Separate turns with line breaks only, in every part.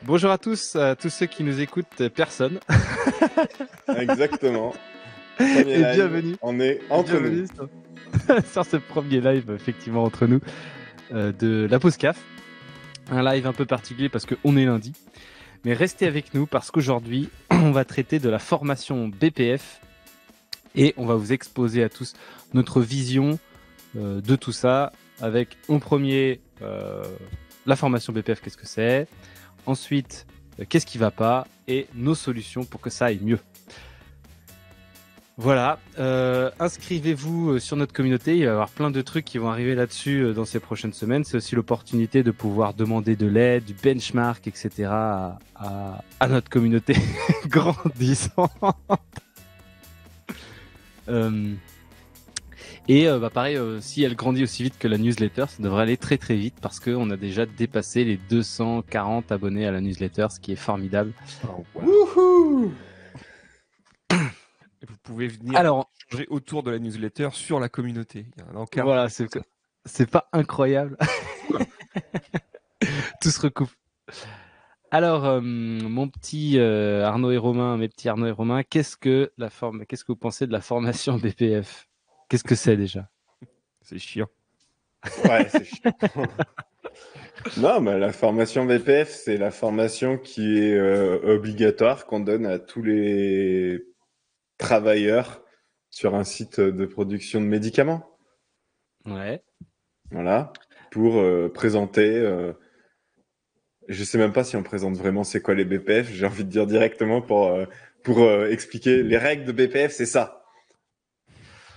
Bonjour à tous ceux qui nous écoutent, personne.
Exactement. Premier
Et
live,
bienvenue.
on est entre nous.
Sur ce premier live, effectivement, entre nous, de la pause CAF. Un live un peu particulier parce qu'on est lundi. Mais restez avec nous parce qu'aujourd'hui, on va traiter de la formation BPF et on va vous exposer à tous notre vision de tout ça avec en premier la formation BPF, qu'est-ce que c'est ? Ensuite, qu'est-ce qui va pas et nos solutions pour que ça aille mieux. Voilà, inscrivez-vous sur notre communauté, il va y avoir plein de trucs qui vont arriver là-dessus dans ces prochaines semaines. C'est aussi l'opportunité de pouvoir demander de l'aide, du benchmark, etc. à notre communauté grandissante. Pareil, si elle grandit aussi vite que la newsletter, ça devrait aller très très vite parce qu'on a déjà dépassé les 240 abonnés à la newsletter, ce qui est formidable.
Oh, wow. Wouhou!
Vous pouvez venir changer autour de la newsletter sur la communauté. Il y a un encart.
Voilà, c'est pas incroyable. Tout se recoupe. Alors, mon petit Arnaud et Romain, mes petits Arnaud et Romain, qu'est-ce que vous pensez de la formation BPF ? Qu'est-ce que c'est déjà ?
C'est chiant.
Ouais, c'est chiant. Non, mais la formation BPF, c'est la formation qui est obligatoire, qu'on donne à tous les travailleurs sur un site de production de médicaments.
Ouais.
Voilà, pour présenter... Je sais même pas si on présente vraiment c'est quoi les BPF. J'ai envie de dire directement pour expliquer les règles de BPF, c'est ça.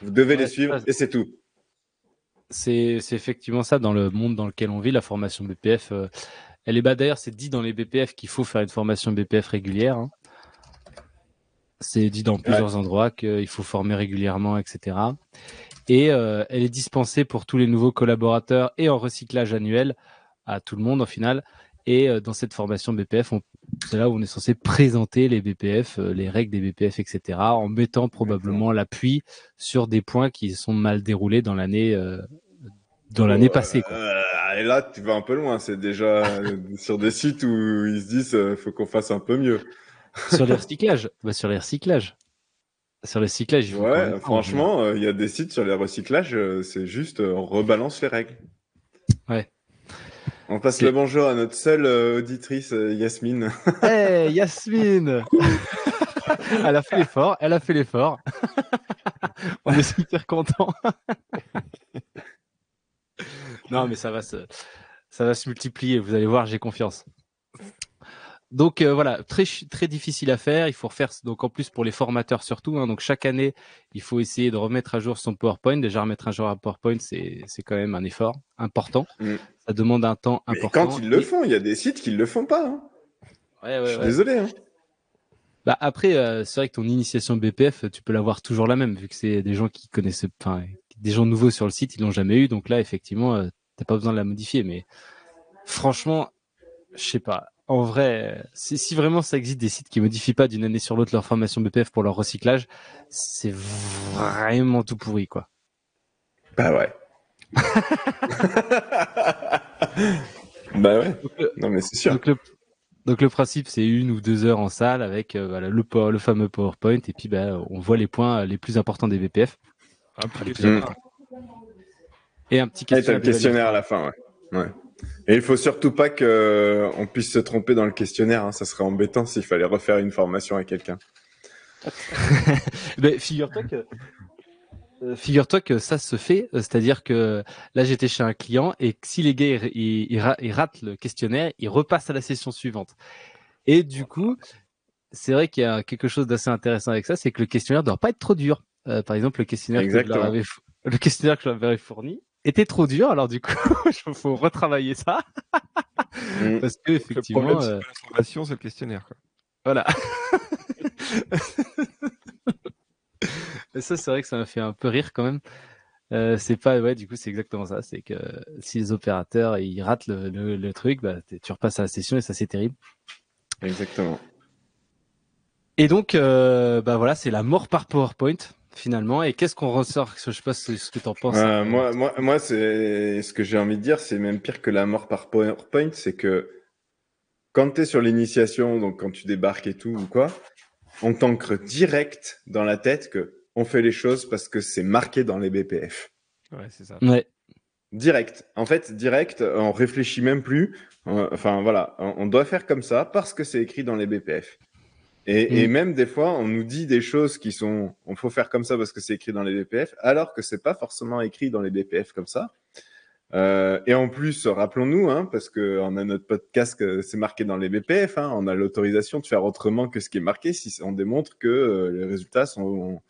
Vous devez les suivre et c'est tout.
C'est effectivement ça dans le monde dans lequel on vit. La formation BPF, elle est d'ailleurs, c'est dit dans les BPF qu'il faut faire une formation BPF régulière. Hein. C'est dit dans plusieurs endroits qu'il faut former régulièrement, etc. Et elle est dispensée pour tous les nouveaux collaborateurs et en recyclage annuel à tout le monde au final. Et dans cette formation BPF, c'est là où on est censé présenter les BPF, les règles des BPF, etc. en mettant probablement l'appui sur des points qui sont mal déroulés dans l'année passée. Quoi.
Et là, tu vas un peu loin. C'est déjà sur des sites où ils se disent faut qu'on fasse un peu mieux.
Sur les recyclages, sur les recyclages. Sur les recyclages, il faut quand même
franchement, il y a des sites sur les recyclages, c'est juste on rebalance les règles.
Ouais.
On passe le bonjour à notre seule auditrice, Yasmine.
Hey, Yasmine. Elle a fait l'effort. On est super contents. Non, mais ça va se multiplier. Vous allez voir, j'ai confiance. Donc voilà, très très difficile à faire. Il faut refaire donc en plus pour les formateurs surtout. Hein, donc chaque année, il faut essayer de remettre à jour son PowerPoint. Déjà remettre à jour un PowerPoint, c'est quand même un effort important. Ça demande un temps important.
Mais quand ils le font, il y a des sites qui le font pas. Hein.
Ouais,
je suis désolé. Hein.
Bah après, c'est vrai que ton initiation BPF, tu peux l'avoir toujours la même vu que c'est des gens qui connaissent, enfin des gens nouveaux sur le site, ils l'ont jamais eu. Donc là, effectivement, t'as pas besoin de la modifier. Mais franchement, je sais pas. En vrai, si vraiment ça existe des sites qui modifient pas d'une année sur l'autre leur formation BPF pour leur recyclage, c'est vraiment tout pourri, quoi.
Bah ouais. Bah ouais. Non mais c'est sûr.
Donc le principe, c'est 1 ou 2 heures en salle avec voilà, le fameux PowerPoint et puis on voit les points les plus importants des BPF. Et un petit questionnaire.
Et t'as le questionnaire à la fin, ouais. Et il faut surtout pas qu'on puisse se tromper dans le questionnaire. Hein. Ça serait embêtant s'il fallait refaire une formation à quelqu'un.
Mais figure-toi que ça se fait, c'est-à-dire que là j'étais chez un client et si les gars ils ratent le questionnaire, ils repassent à la session suivante. Et du coup, c'est vrai qu'il y a quelque chose d'assez intéressant avec ça, c'est que le questionnaire ne doit pas être trop dur. Par exemple, le questionnaire que je leur avais fourni était trop dur, alors du coup, il faut retravailler ça. Parce que effectivement,
le problème, c'est pas l'information, c'est le questionnaire. Quoi.
Voilà. Et ça, c'est vrai que ça m'a fait un peu rire quand même. C'est pas, du coup, c'est exactement ça. C'est que si les opérateurs ils ratent le truc, tu repasses à la session et ça, c'est terrible.
Exactement.
Et donc, voilà, c'est la mort par PowerPoint finalement. Et qu'est-ce qu'on ressort ? Je sais pas ce que t'en penses.
Moi, c'est ce que j'ai envie de dire, c'est même pire que la mort par PowerPoint, c'est que quand tu es sur l'initiation, donc quand tu débarques et tout ou quoi, on t'ancre direct dans la tête que on fait les choses parce que c'est marqué dans les BPF.
Ouais, c'est ça.
Ouais.
Direct. En fait, direct, on réfléchit même plus. Enfin, voilà, on doit faire comme ça parce que c'est écrit dans les BPF. Et même des fois, on nous dit des choses qui sont, on faut faire comme ça parce que c'est écrit dans les BPF, alors que c'est pas forcément écrit dans les BPF comme ça. Et en plus, rappelons-nous, hein, parce que on a notre podcast que c'est marqué dans les BPF, hein, on a l'autorisation de faire autrement que ce qui est marqué si on démontre que les résultats sont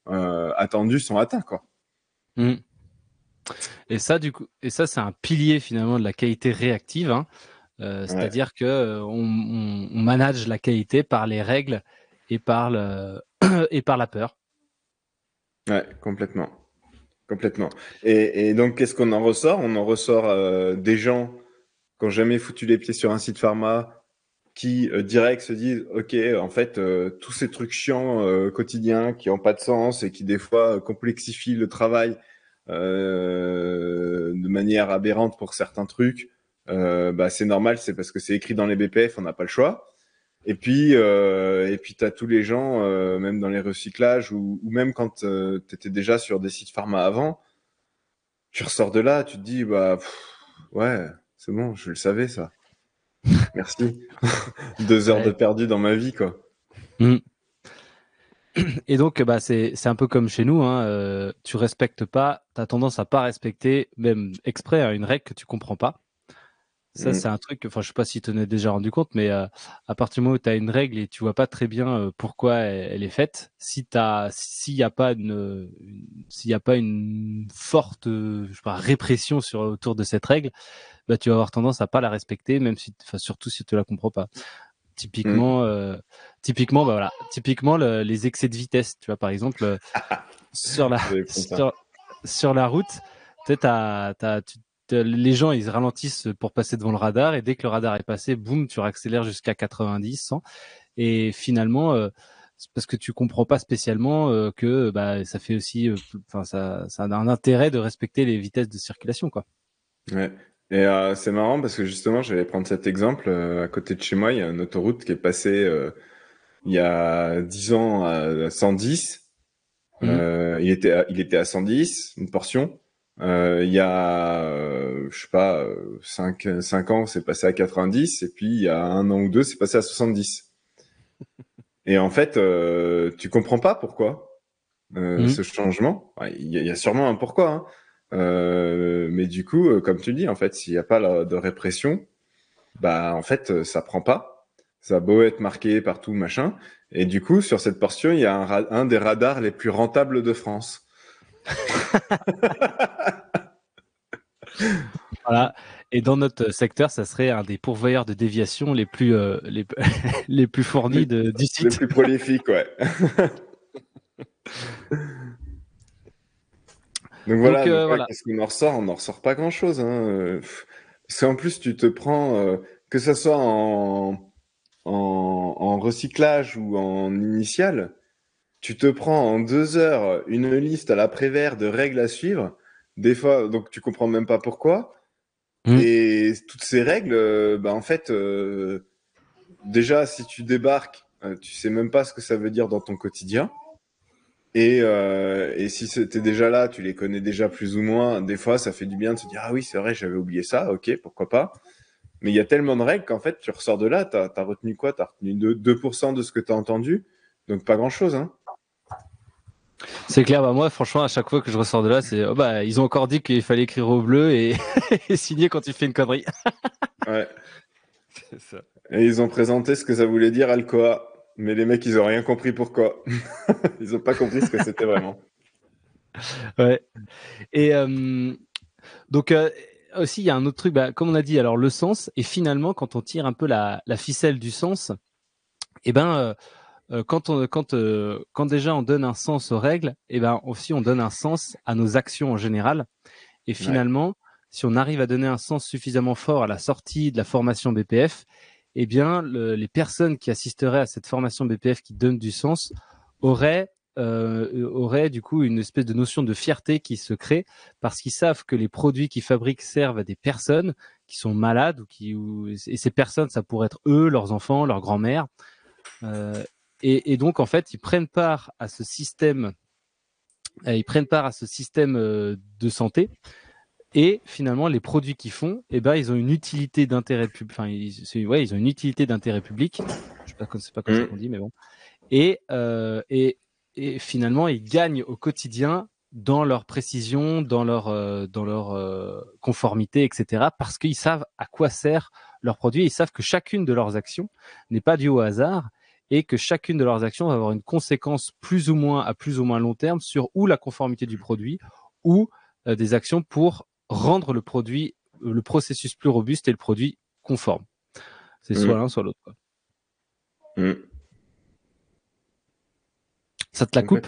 attendus sont atteints, quoi.
Mm. Et ça, du coup, c'est un pilier finalement de la qualité réactive. Hein. C'est-à-dire que on manage la qualité par les règles et par et par la peur.
Ouais, complètement. Complètement. Et donc, qu'est-ce qu'on en ressort? On en ressort des gens qui n'ont jamais foutu les pieds sur un site pharma, qui direct se disent, OK, en fait, tous ces trucs chiants quotidiens qui n'ont pas de sens et qui des fois complexifient le travail de manière aberrante pour certains trucs, bah, c'est normal, c'est parce que c'est écrit dans les BPF, on n'a pas le choix. Et puis t'as tous les gens, même dans les recyclages ou même quand tu étais déjà sur des sites pharma avant, tu ressors de là, tu te dis bah ouais, c'est bon, je le savais ça. Merci. 2 heures de perdu dans ma vie, quoi.
Mm. Et donc, bah, c'est un peu comme chez nous. Hein, tu respectes pas, tu as tendance à pas respecter, même exprès, hein, une règle que tu comprends pas. Ça, c'est un truc, enfin, je sais pas si tu en as déjà rendu compte, mais à partir du moment où tu as une règle et tu vois pas très bien pourquoi elle est faite, s'il y a pas une forte, je sais pas, répression autour de cette règle, bah, tu vas avoir tendance à pas la respecter, même si, enfin, surtout si tu la comprends pas. Typiquement, bah voilà, typiquement les excès de vitesse, tu vois, par exemple, sur la,
J'allais prendre ça.
sur la route, tu sais, les gens, ils ralentissent pour passer devant le radar et dès que le radar est passé, boum, tu réaccélères jusqu'à 90, 100. Et finalement, c'est parce que tu comprends pas spécialement que bah, ça fait aussi, enfin, ça a un intérêt de respecter les vitesses de circulation, quoi.
Ouais. Et c'est marrant parce que justement, j'allais prendre cet exemple. À côté de chez moi, il y a une autoroute qui est passée il y a 10 ans à 110. Il était à 110, une portion. Il y a, je sais pas, 5 ans, c'est passé à 90. Et puis, il y a 1 an ou 2, c'est passé à 70. Et en fait, tu comprends pas pourquoi
Mhm.
ce changement. Ouais, il y a sûrement un pourquoi, hein. Mais du coup, comme tu dis, en fait, s'il n'y a pas de répression, bah, en fait, ça prend pas. Ça a beau être marqué partout, machin. Et du coup, sur cette portion, il y a un des radars les plus rentables de France.
Voilà. Et dans notre secteur, ça serait un des pourvoyeurs de déviation les plus, les plus fournis
Les,
du
les
site.
plus prolifiques, ouais. Donc
Donc,
voilà, donc ouais,
voilà.
qu'est-ce qu'on en ressort? On n'en ressort pas grand-chose, hein. Parce qu'en plus, tu te prends, que ça soit en recyclage ou en initial, tu te prends en 2 heures une liste à la Prévert de règles à suivre. Des fois, donc tu comprends même pas pourquoi.
Mhm.
Et toutes ces règles, bah en fait, déjà si tu débarques, tu sais même pas ce que ça veut dire dans ton quotidien. Et si t'es déjà là, tu les connais déjà plus ou moins. Des fois, ça fait du bien de se dire ah oui c'est vrai j'avais oublié ça. Ok pourquoi pas. Mais il y a tellement de règles qu'en fait tu ressors de là, t'as retenu quoi? T'as retenu 2% de ce que t'as entendu. Donc pas grand chose hein.
C'est clair, bah moi franchement à chaque fois que je ressors de là, c'est oh bah ils ont encore dit qu'il fallait écrire au bleu et, et signer quand tu fais une connerie.
Ouais.
C'est ça.
Et ils ont présenté ce que ça voulait dire Alcoa. Mais les mecs, ils ont rien compris pourquoi. Ils ont pas compris ce que c'était vraiment.
Ouais. Et donc aussi il y a un autre truc, bah, comme on a dit, alors le sens et finalement quand on tire un peu la ficelle du sens, et ben quand déjà on donne un sens aux règles, et ben aussi on donne un sens à nos actions en général. Et
Ouais.
finalement, si on arrive à donner un sens suffisamment fort à la sortie de la formation BPF, eh bien, les personnes qui assisteraient à cette formation BPF qui donne du sens auraient du coup une espèce de notion de fierté qui se crée parce qu'ils savent que les produits qu'ils fabriquent servent à des personnes sont malades et ces personnes, ça pourrait être eux, leurs enfants, leurs grands-mères. Et donc, en fait, ils prennent part à ce système de santé. Et finalement, les produits qu'ils font, ils ont une utilité d'intérêt public. Enfin, ils ont une utilité d'intérêt public. C'est pas comme ça qu'on dit, mais bon. Et finalement, ils gagnent au quotidien dans leur précision, dans leur conformité, etc. Parce qu'ils savent à quoi sert leur produit. Ils savent que chacune de leurs actions n'est pas due au hasard et que chacune de leurs actions va avoir une conséquence à plus ou moins long terme sur ou la conformité du produit ou des actions pour rendre le processus plus robuste et le produit conforme. C'est soit l'un, soit l'autre, quoi. Ça te la coupe?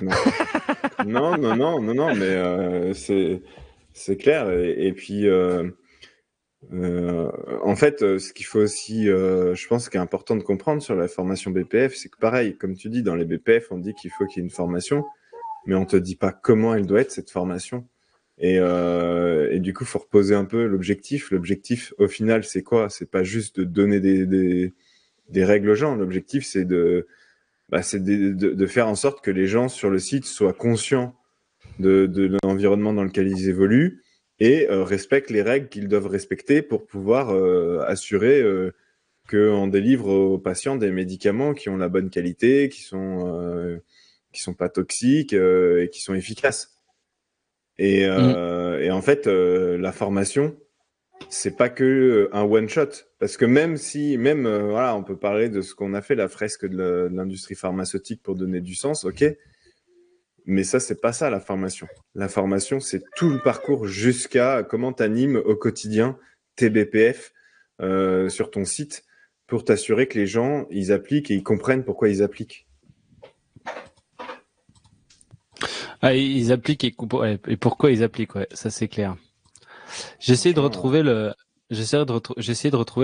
Non, mais c'est clair. Et puis, en fait, ce qu'il faut aussi, je pense, qui est important de comprendre sur la formation BPF, c'est que pareil, comme tu dis, dans les BPF, on dit qu'il faut qu'il y ait une formation, mais on te dit pas comment elle doit être cette formation. Et du coup, faut reposer un peu l'objectif. L'objectif, au final, c'est quoi? C'est pas juste de donner des règles aux gens. L'objectif, c'est de faire en sorte que les gens sur le site soient conscients de l'environnement dans lequel ils évoluent et respectent les règles qu'ils doivent respecter pour pouvoir assurer qu'on délivre aux patients des médicaments qui ont la bonne qualité, qui sont pas toxiques et qui sont efficaces. Et en fait, la formation, c'est pas que un one shot, parce que même voilà, on peut parler de ce qu'on a fait, la fresque de l'industrie pharmaceutique pour donner du sens, ok, mais ça c'est pas ça la formation. La formation, c'est tout le parcours jusqu'à comment t'animes au quotidien tes BPF sur ton site pour t'assurer que les gens ils appliquent et ils comprennent pourquoi ils appliquent.
Ah, ils appliquent et pourquoi ils appliquent, ouais, ça c'est clair. J'essaie de retrouver le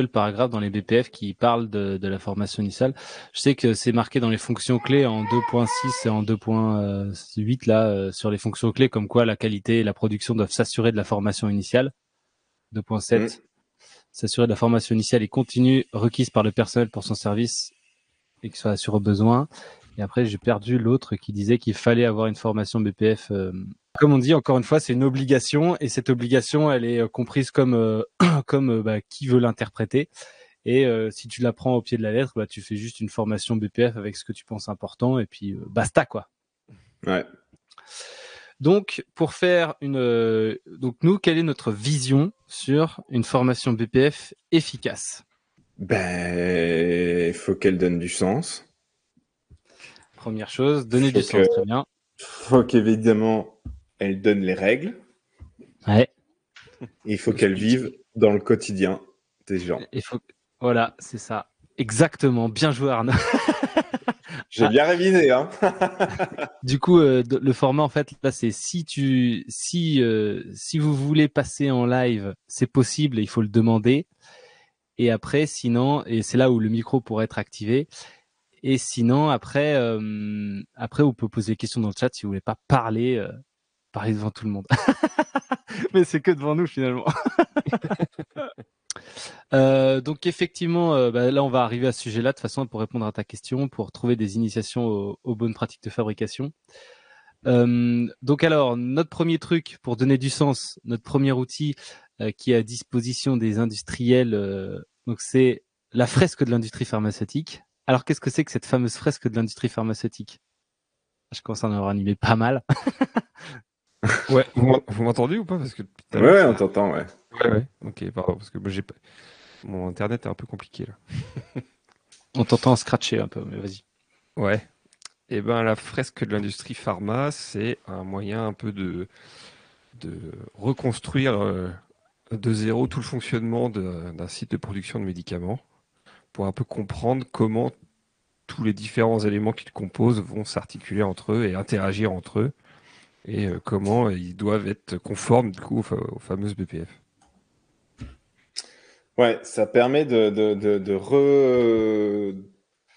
paragraphe dans les BPF qui parle de la formation initiale. Je sais que c'est marqué dans les fonctions clés en 2.6 et en 2.8 là sur les fonctions clés comme quoi la qualité et la production doivent s'assurer de la formation initiale. 2.7 s'assurer de la formation initiale et continue requise par le personnel pour son service et qu'il soit assuré aux besoins. Et après, j'ai perdu l'autre qui disait qu'il fallait avoir une formation BPF. Comme on dit, encore une fois, c'est une obligation et cette obligation, elle est comprise comme qui veut l'interpréter. Et si tu la prends au pied de la lettre, tu fais juste une formation BPF avec ce que tu penses important et puis basta, quoi.
Ouais.
Donc, pour faire donc nous, quelle est notre vision sur une formation BPF efficace?
Il faut qu'elle donne du sens.
Première chose, donner du sens, très bien.
Faut qu'évidemment, elle donne les règles.
Ouais.
Il faut qu'elle vive dans le quotidien des gens.
Voilà, c'est ça. Exactement. Bien joué, Arnaud.
J'ai bien révisé, hein.
Du coup, le format, en fait, là, c'est si vous voulez passer en live, c'est possible, il faut le demander. Et après, sinon, et c'est là où le micro pourrait être activé. Et sinon, après, vous pouvez poser des questions dans le chat si vous voulez pas parler devant tout le monde. Mais c'est que devant nous finalement. Donc effectivement, là on va arriver à ce sujet-là de toute façon pour répondre à ta question, pour trouver des initiations aux bonnes pratiques de fabrication. Donc alors, notre premier truc pour donner du sens, notre premier outil qui est à disposition des industriels, donc c'est la fresque de l'industrie pharmaceutique. Alors qu'est-ce que c'est que cette fameuse fresque de l'industrie pharmaceutique? Je commence à en avoir animé pas mal.
Ouais, vous m'entendez ou pas? Parce que
Ouais, on t'entend, ouais.
Ouais. Ok, pardon, parce que moi, mon internet est un peu compliqué là.
On t'entend scratcher un peu, mais vas-y.
Ouais. Et ben la fresque de l'industrie pharma, c'est un moyen un peu de reconstruire de zéro tout le fonctionnement d'un site de production de médicaments pour un peu comprendre comment tous les différents éléments qui le composent vont s'articuler entre eux et interagir entre eux et comment ils doivent être conformes du coup aux fameuses BPF.
Ouais, ça permet de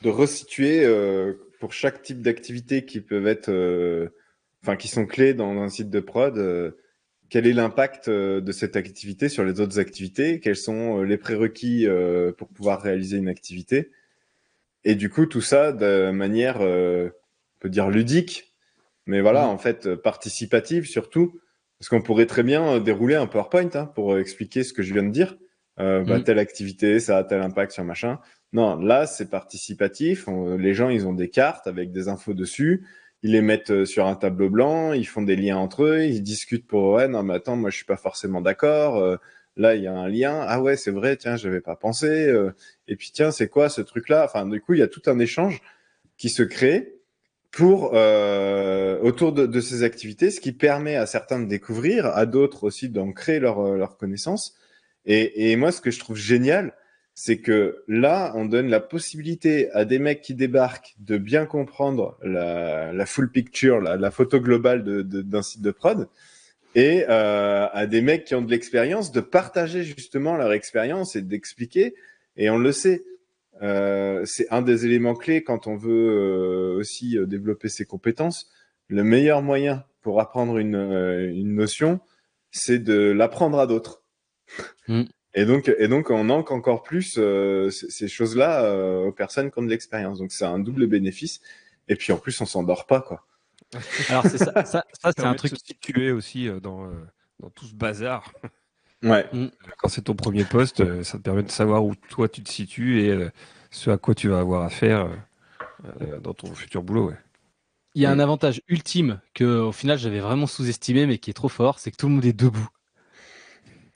resituer pour chaque type d'activité qui peuvent être, qui sont clés dans un site de prod, quel est l'impact de cette activité sur les autres activités, quels sont les prérequis pour pouvoir réaliser une activité. Et du coup, tout ça de manière, on peut dire ludique, mais voilà, en fait, participative surtout, parce qu'on pourrait très bien dérouler un PowerPoint pour expliquer ce que je viens de dire. Telle activité, ça a tel impact sur machin. Non, là, c'est participatif. Les gens, ils ont des cartes avec des infos dessus. Ils les mettent sur un tableau blanc. Ils font des liens entre eux. Ils discutent pour ouais, non, mais attends, moi, je suis pas forcément d'accord. Là, il y a un lien. Ah ouais, c'est vrai. Tiens, j'avais pas pensé. Et puis tiens, c'est quoi ce truc-là? Enfin, du coup, il y a tout un échange qui se crée pour autour de ces activités, ce qui permet à certains de découvrir, à d'autres aussi d'en créer leur connaissance. Et moi, ce que je trouve génial, c'est que là, on donne la possibilité à des mecs qui débarquent de bien comprendre la full picture, la photo globale d'un site de prod, et à des mecs qui ont de l'expérience de partager justement leur expérience et d'expliquer. Et on le sait, c'est un des éléments clés quand on veut aussi développer ses compétences. Le meilleur moyen pour apprendre une notion, c'est de l'apprendre à d'autres. Et donc, on manque encore plus ces choses-là aux personnes qui ont de l'expérience. Donc, c'est un double bénéfice. Et puis, en plus, on s'endort pas, quoi.
Alors, c'est ça c'est un truc
de se situer aussi dans tout ce bazar.
Ouais.
Quand c'est ton premier poste, ça te permet de savoir où toi tu te situes et ce à quoi tu vas avoir à faire dans ton futur boulot. Ouais.
Il y a un avantage ultime que, au final, j'avais vraiment sous-estimé, mais qui est trop fort, c'est que tout le monde est debout.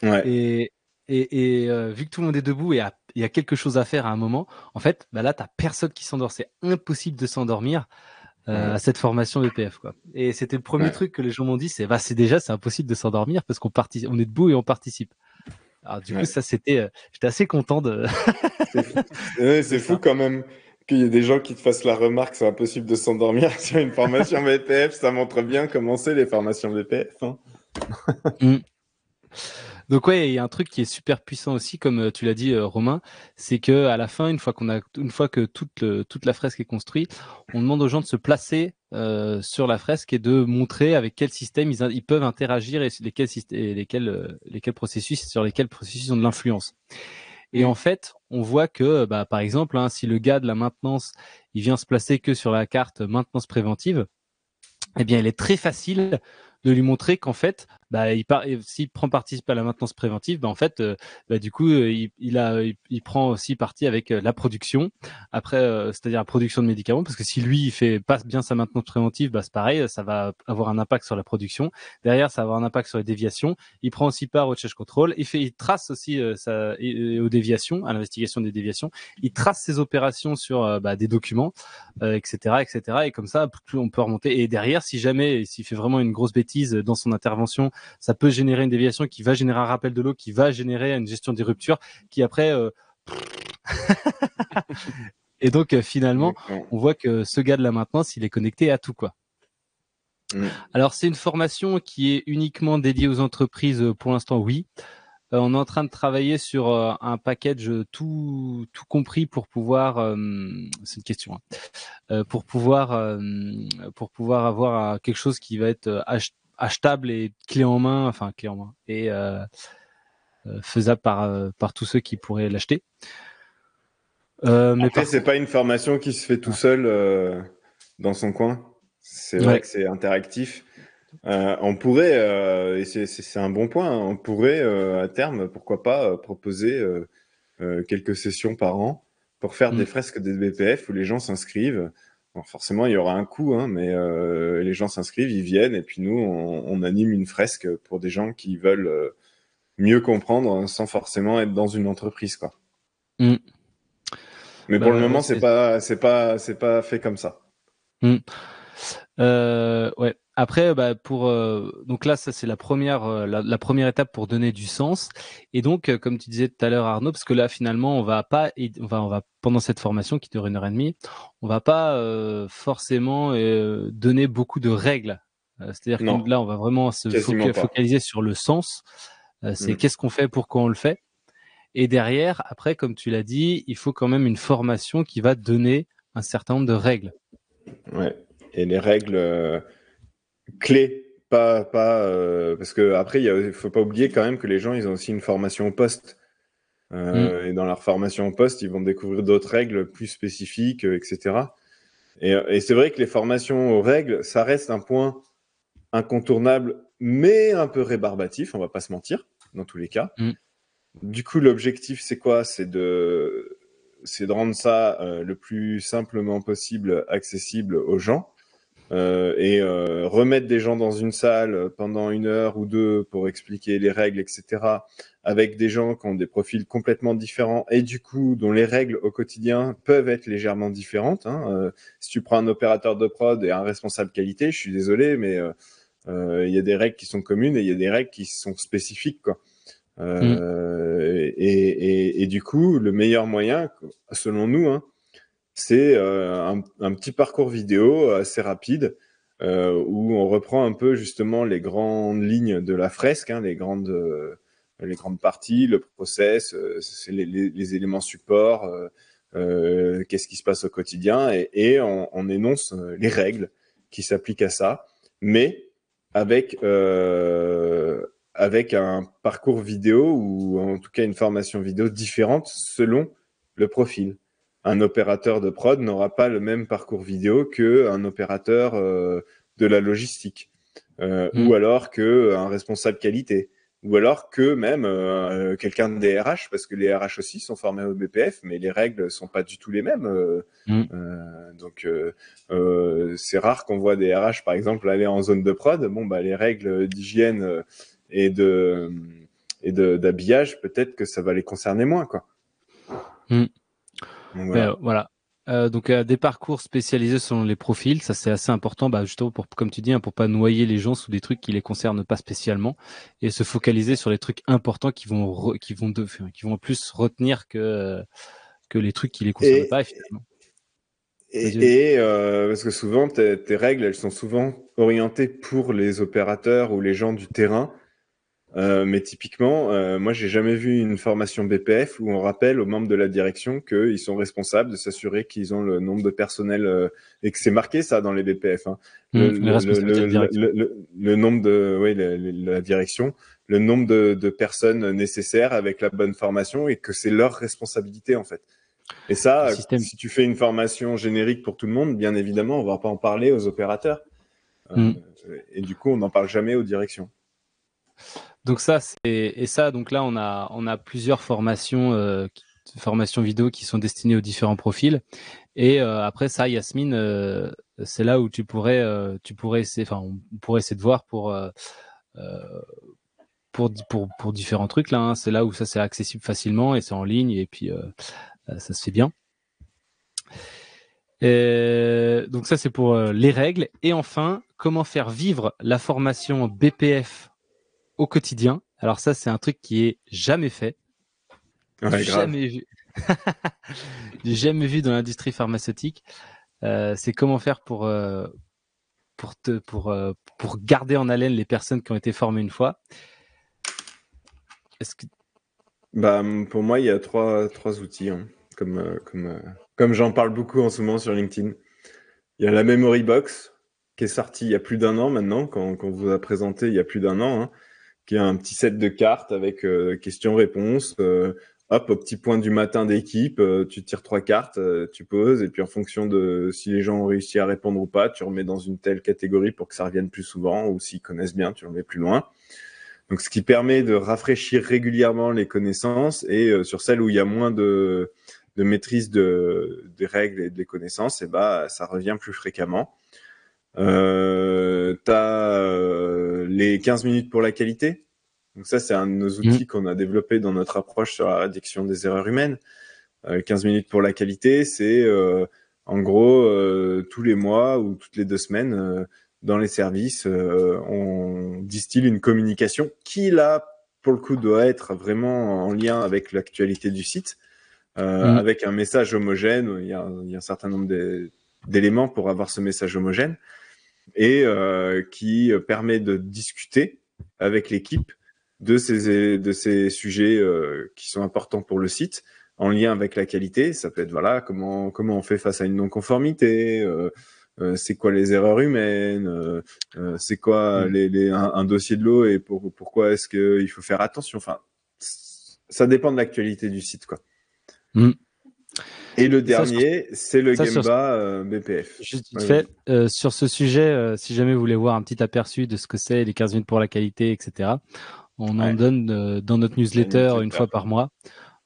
Ouais.
Et vu que tout le monde est debout et il y a quelque chose à faire à un moment, en fait, bah là, t'as personne qui s'endort. C'est impossible de s'endormir à cette formation BPF, quoi. Et c'était le premier truc que les gens m'ont dit, c'est c'est impossible de s'endormir parce qu'on est debout et on participe. Alors du coup, ça c'était, j'étais assez content de.
C'est fou quand même qu'il y ait des gens qui te fassent la remarque, c'est impossible de s'endormir sur une formation BPF. Ça montre bien comment c'est les formations BPF.
Donc ouais, il y a un truc qui est super puissant aussi, comme tu l'as dit, Romain, c'est que à la fin, une fois que toute la fresque est construite, on demande aux gens de se placer sur la fresque et de montrer avec quel système ils peuvent interagir et lesquels processus ils ont de l'influence. Et en fait, on voit que, par exemple, si le gars de la maintenance, il vient se placer que sur la carte maintenance préventive, eh bien, il est très facile de lui montrer qu'en fait, s'il prend partie à la maintenance préventive, en fait, du coup, il prend aussi partie avec la production. Après, c'est-à-dire la production de médicaments, parce que si lui il fait pas bien sa maintenance préventive, c'est pareil, ça va avoir un impact sur la production. Derrière, ça va avoir un impact sur les déviations. Il prend aussi part au change control. Il trace aussi aux déviations, à l'investigation des déviations. Il trace ses opérations sur des documents, etc., etc. Et comme ça, on peut remonter. Et derrière, s'il fait vraiment une grosse bêtise dans son intervention, ça peut générer une déviation qui va générer un rappel de l'eau, qui va générer une gestion des ruptures, qui après... Et donc, finalement, on voit que ce gars de la maintenance, il est connecté à tout, quoi. Alors, c'est une formation qui est uniquement dédiée aux entreprises pour l'instant, oui. On est en train de travailler sur un package tout compris pour pouvoir... c'est une question. Pour pouvoir avoir quelque chose qui va être achetable et clé en main et faisable par tous ceux qui pourraient l'acheter.
Mais après, c'est pas une formation qui se fait tout seul dans son coin. C'est vrai que c'est interactif. On pourrait, et c'est un bon point, on pourrait à terme, pourquoi pas, proposer quelques sessions par an pour faire des fresques des BPF où les gens s'inscrivent. Bon, forcément, il y aura un coût, mais les gens s'inscrivent, ils viennent, et puis nous, on anime une fresque pour des gens qui veulent mieux comprendre sans forcément être dans une entreprise, quoi. Mais pour le moment, c'est pas fait comme ça.
Ouais. Après, donc là, ça c'est la première étape pour donner du sens. Et donc, comme tu disais tout à l'heure, Arnaud, parce que là, finalement, on va pendant cette formation qui dure 1h30, on va pas forcément donner beaucoup de règles. C'est-à-dire que là, on va vraiment se focaliser sur le sens. C'est qu'est-ce qu'on fait, pourquoi on le fait. Et derrière, après, comme tu l'as dit, il faut quand même une formation qui va donner un certain nombre de règles.
Ouais. Et les règles clés Parce que après, il faut pas oublier quand même que les gens, ils ont aussi une formation au poste. Et dans leur formation au poste, ils vont découvrir d'autres règles plus spécifiques, etc. Et c'est vrai que les formations aux règles, ça reste un point incontournable, mais un peu rébarbatif, on va pas se mentir, dans tous les cas.
Mm.
Du coup, l'objectif, c'est quoi? C'est de rendre ça le plus simplement possible accessible aux gens. Et remettre des gens dans une salle pendant 1 heure ou 2 pour expliquer les règles, etc., avec des gens qui ont des profils complètement différents et du coup dont les règles au quotidien peuvent être légèrement différentes. Si tu prends un opérateur de prod et un responsable qualité, je suis désolé, mais il y a des règles qui sont communes et il y a des règles qui sont spécifiques, quoi. Et du coup, le meilleur moyen, selon nous, c'est un petit parcours vidéo assez rapide où on reprend un peu justement les grandes lignes de la fresque, les grandes parties, le process, c'est les éléments supports, qu'est-ce qui se passe au quotidien, et on énonce les règles qui s'appliquent à ça, mais avec avec un parcours vidéo ou en tout cas une formation vidéo différente selon le profil. Un opérateur de prod n'aura pas le même parcours vidéo qu'un opérateur de la logistique, ou alors qu'un responsable qualité, ou alors que même quelqu'un des RH, parce que les RH aussi sont formés au BPF, mais les règles sont pas du tout les mêmes. Donc c'est rare qu'on voit des RH, par exemple, aller en zone de prod. Bon, bah les règles d'hygiène et d'habillage, peut-être que ça va les concerner moins, quoi. Donc, voilà.
Voilà. Donc des parcours spécialisés selon les profils, ça c'est assez important, justement pour, comme tu dis, pour pas noyer les gens sous des trucs qui les concernent pas spécialement, et se focaliser sur les trucs importants qui vont plus retenir que les trucs qui les concernent pas finalement.
Parce que souvent tes règles, elles sont souvent orientées pour les opérateurs ou les gens du terrain. Mais typiquement, moi, j'ai jamais vu une formation BPF où on rappelle aux membres de la direction qu'ils sont responsables de s'assurer qu'ils ont le nombre de personnel et que c'est marqué ça dans les BPF.
Les responsabilités de direction.
Le nombre de, oui, la direction, le nombre de personnes nécessaires avec la bonne formation et que c'est leur responsabilité en fait. Et ça, si tu fais une formation générique pour tout le monde, bien évidemment, on va pas en parler aux opérateurs. Et du coup, on n'en parle jamais aux directions.
Donc donc là on a plusieurs formations vidéo qui sont destinées aux différents profils, et après ça, Yasmine, c'est là où tu pourrais essayer, on pourrait essayer de voir pour différents trucs là, c'est là où ça c'est accessible facilement et c'est en ligne, et puis ça se fait bien. Donc ça c'est pour les règles, et enfin comment faire vivre la formation BPF au quotidien. Alors ça, c'est un truc qui est jamais fait.
Ouais,
jamais vu. Jamais vu dans l'industrie pharmaceutique. C'est comment faire pour garder en haleine les personnes qui ont été formées une fois. Est-ce que...
Pour moi, il y a trois outils, comme j'en parle beaucoup en ce moment sur LinkedIn. Il y a la Memory Box, qui est sortie il y a plus d'1 an maintenant, quand vous a présenté il y a plus d'1 an, qui est un petit set de cartes avec questions-réponses. Hop, au petit point du matin d'équipe, tu tires 3 cartes, tu poses, et puis en fonction de si les gens ont réussi à répondre ou pas, tu remets dans une telle catégorie pour que ça revienne plus souvent, ou s'ils connaissent bien, tu remets plus loin. Donc, ce qui permet de rafraîchir régulièrement les connaissances, et sur celles où il y a moins de maîtrise des règles et des connaissances, ça revient plus fréquemment. T'as les 15 minutes pour la qualité. Donc ça, c'est un de nos outils qu'on a développé dans notre approche sur la réduction des erreurs humaines. 15 minutes pour la qualité, c'est en gros tous les mois ou toutes les 2 semaines, dans les services, on distille une communication qui, là, pour le coup, doit être vraiment en lien avec l'actualité du site, avec un message homogène. Il y a un certain nombre d'éléments pour avoir ce message homogène, et qui permet de discuter avec l'équipe de ces sujets qui sont importants pour le site, en lien avec la qualité. Ça peut être comment on fait face à une non-conformité, c'est quoi les erreurs humaines, c'est quoi un dossier de l'eau et pourquoi est-ce qu'il faut faire attention. Enfin, ça dépend de l'actualité du site, quoi. Et le dernier, c'est le Gemba BPF.
Juste vite fait, sur ce sujet, si jamais vous voulez voir un petit aperçu de ce que c'est les 15 minutes pour la qualité, etc., on en donne dans notre newsletter une fois par mois.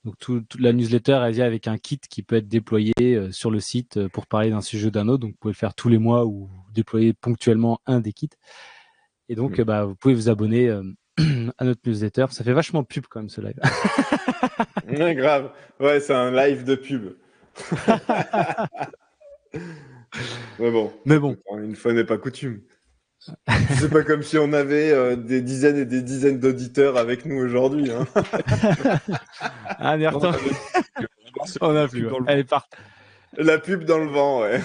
Donc toute la newsletter, elle vient avec un kit qui peut être déployé sur le site pour parler d'un sujet ou d'un autre. Donc vous pouvez le faire tous les mois ou déployer ponctuellement un des kits. Et donc vous pouvez vous abonner à notre newsletter. Ça fait vachement pub quand même ce live.
Ouais, grave. Ouais, c'est un live de pub. Mais bon, une fois n'est pas coutume. C'est pas comme si on avait des dizaines et des dizaines d'auditeurs avec nous aujourd'hui. Hein.
Ah, on a plus. Elle est partie.
La pub dans le vent, ouais.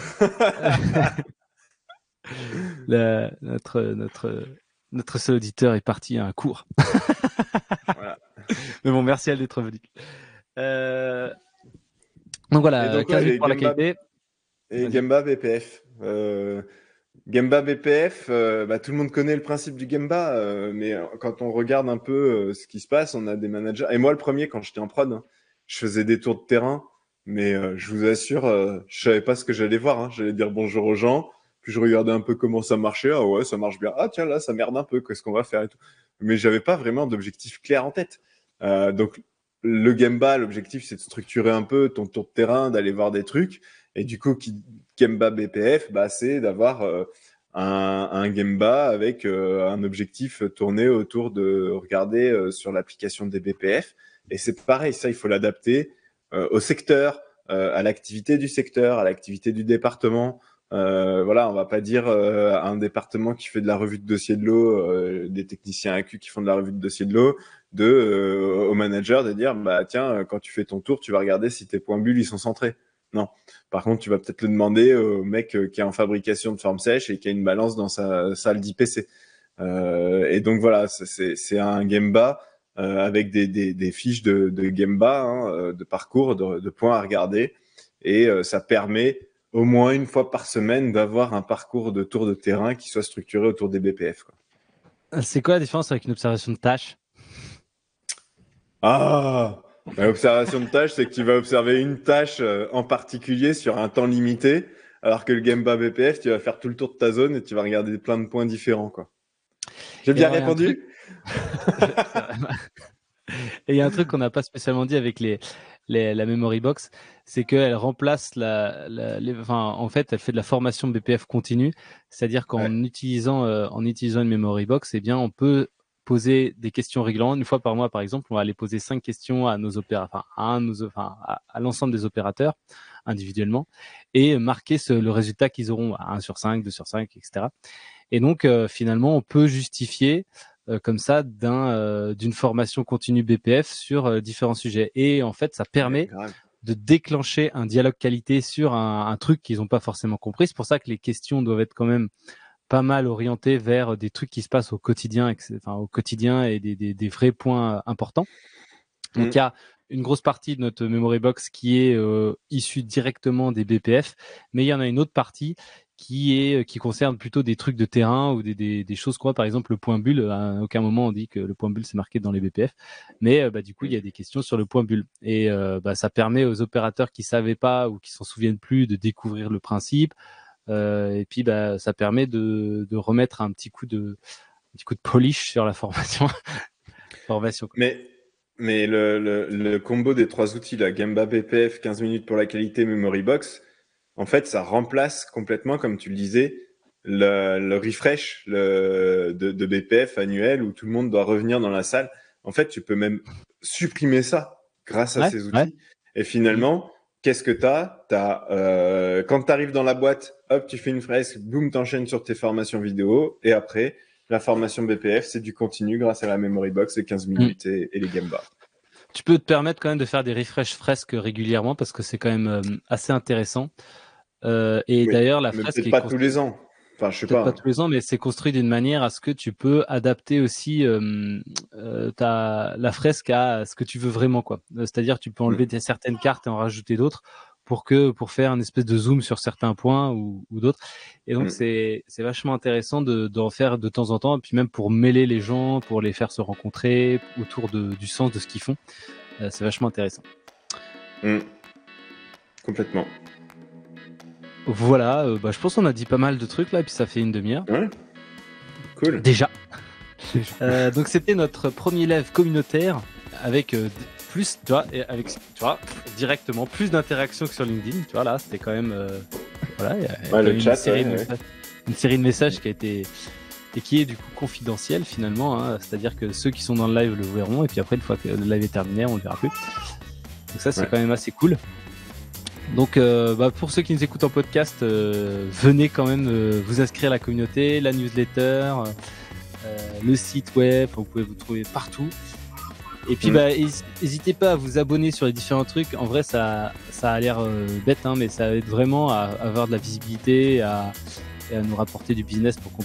Notre seul auditeur est parti à un cours. Voilà. Mais bon, merci à elle d'être venu. Donc voilà, 15 minutes pour la qualité.
Et Gemba BPF. Gemba BPF, tout le monde connaît le principe du Gemba, mais quand on regarde un peu ce qui se passe, on a des managers. Et moi, le premier, quand j'étais en prod, je faisais des tours de terrain, mais je vous assure, je savais pas ce que j'allais voir. Hein. J'allais dire bonjour aux gens, puis je regardais un peu comment ça marchait. Ah ouais, ça marche bien. Ah tiens, là, ça merde un peu. Qu'est-ce qu'on va faire et tout. Mais j'avais pas vraiment d'objectif clair en tête. Donc le Gemba, l'objectif, c'est de structurer un peu ton tour de terrain, d'aller voir des trucs. Et du coup, Gemba BPF, c'est d'avoir un Gemba avec un objectif tourné autour de regarder sur l'application des BPF. Et c'est pareil, ça, il faut l'adapter au secteur, à l'activité du secteur, à l'activité du département. Voilà, on va pas dire à un département qui fait de la revue de dossier de l'eau, des techniciens AQ qui font de la revue de dossier de l'eau, au manager de dire tiens, quand tu fais ton tour, tu vas regarder si tes points bulles ils sont centrés. Non. Par contre, tu vas peut-être le demander au mec qui est en fabrication de forme sèche et qui a une balance dans sa salle d'IPC. Et donc voilà, c'est un Gemba avec des fiches de Gemba, de parcours, de points à regarder. Et ça permet au moins une fois par semaine d'avoir un parcours de tour de terrain qui soit structuré autour des BPF. Quoi.
C'est quoi la différence avec une observation de tâche?
L'observation de tâche, c'est que tu vas observer une tâche en particulier sur un temps limité, alors que le Gemba BPF, tu vas faire tout le tour de ta zone et tu vas regarder plein de points différents. Quoi. J'ai bien répondu.
Et il y a un truc qu'on n'a pas spécialement dit avec la memory box, c'est qu'elle remplace en fait, elle fait de la formation BPF continue, c'est-à-dire qu'en utilisant une memory box, eh bien, on peut poser des questions régulièrement. Une fois par mois, par exemple, on va aller poser 5 questions à nos opérateurs, à l'ensemble des opérateurs individuellement, et marquer le résultat qu'ils auront à 1 sur 5, 2 sur 5, etc. Et donc, finalement, on peut justifier comme ça d'une formation continue BPF sur différents sujets. Et en fait, ça permet de déclencher un dialogue qualité sur un truc qu'ils n'ont pas forcément compris. C'est pour ça que les questions doivent être quand même pas mal orientées vers des trucs qui se passent au quotidien et des vrais points importants. Donc, il y a une grosse partie de notre memory box qui est issue directement des BPF, mais il y en a une autre partie qui concerne plutôt des trucs de terrain ou des choses quoi. Par exemple, le point bulle, à aucun moment on dit que le point bulle c'est marqué dans les BPF, mais du coup il y a des questions sur le point bulle et ça permet aux opérateurs qui savaient pas ou qui s'en souviennent plus de découvrir le principe et puis ça permet de remettre un petit coup de polish sur la formation.
Mais le combo des 3 outils, la Gemba BPF, 15 minutes pour la qualité, Memory Box, en fait, ça remplace complètement, comme tu le disais, le refresh de BPF annuel où tout le monde doit revenir dans la salle. En fait, tu peux même supprimer ça grâce à ces outils. Ouais. Et finalement, qu'est-ce que t'as quand tu arrives dans la boîte, hop, tu fais une fresque, boum, t'enchaînes sur tes formations vidéo. Et après, la formation BPF, c'est du continu grâce à la Memory Box, les 15 minutes et les Gemba.
Tu peux te permettre quand même de faire des refresh fresques régulièrement parce que c'est quand même assez intéressant. D'ailleurs, la fresque
est pas tous les ans. Enfin, je sais pas.
Pas tous les ans, mais c'est construit d'une manière à ce que tu peux adapter aussi la fresque à ce que tu veux vraiment, quoi. C'est-à-dire, tu peux enlever certaines cartes et en rajouter d'autres pour faire une espèce de zoom sur certains points ou d'autres. Et donc c'est vachement intéressant d'en faire de temps en temps, et puis même pour mêler les gens, pour les faire se rencontrer autour du sens de ce qu'ils font. C'est vachement intéressant.
Complètement.
Voilà, je pense qu'on a dit pas mal de trucs là, et puis ça fait une demi-heure.
Ouais. Cool.
Déjà. Donc c'était notre premier live communautaire avec plus, tu vois, directement plus d'interactions que sur LinkedIn. Tu vois, là, c'était quand même, voilà, il y a
le chat,
une série de messages qui a été et qui est du coup confidentielle finalement. Hein, c'est-à-dire que ceux qui sont dans le live le verront, et puis après, une fois que le live est terminé, on le verra plus. Donc ça, c'est quand même assez cool. Donc, pour ceux qui nous écoutent en podcast, venez quand même vous inscrire à la communauté, la newsletter, le site web, vous pouvez vous trouver partout. Et puis, n'hésitez pas à vous abonner sur les différents trucs. En vrai, ça a l'air bête, hein, mais ça aide vraiment à avoir de la visibilité et à nous rapporter du business pour qu'on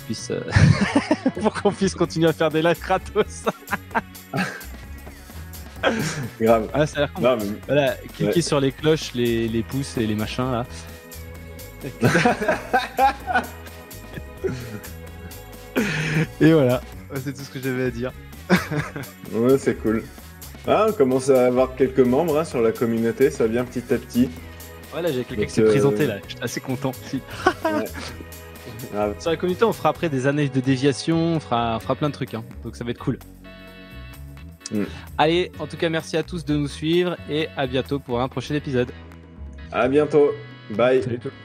puisse, continuer à faire des lives gratos.
Grave.
Ah, ça a l'air cool.
Non, mais...
Voilà, cliquez sur les cloches, les pouces et les machins là. Et voilà, c'est tout ce que j'avais à dire.
Ouais, c'est cool. Ah, on commence à avoir quelques membres sur la communauté, ça vient petit à petit.
Voilà, j'ai quelqu'un qui s'est présenté là, j'étais assez content. Ouais. Sur la communauté, on fera après des analyses de déviation, on fera plein de trucs, hein. Donc ça va être cool. Allez, en tout cas, merci à tous de nous suivre et à bientôt pour un prochain épisode.
À bientôt. Bye.
Salut tout le monde.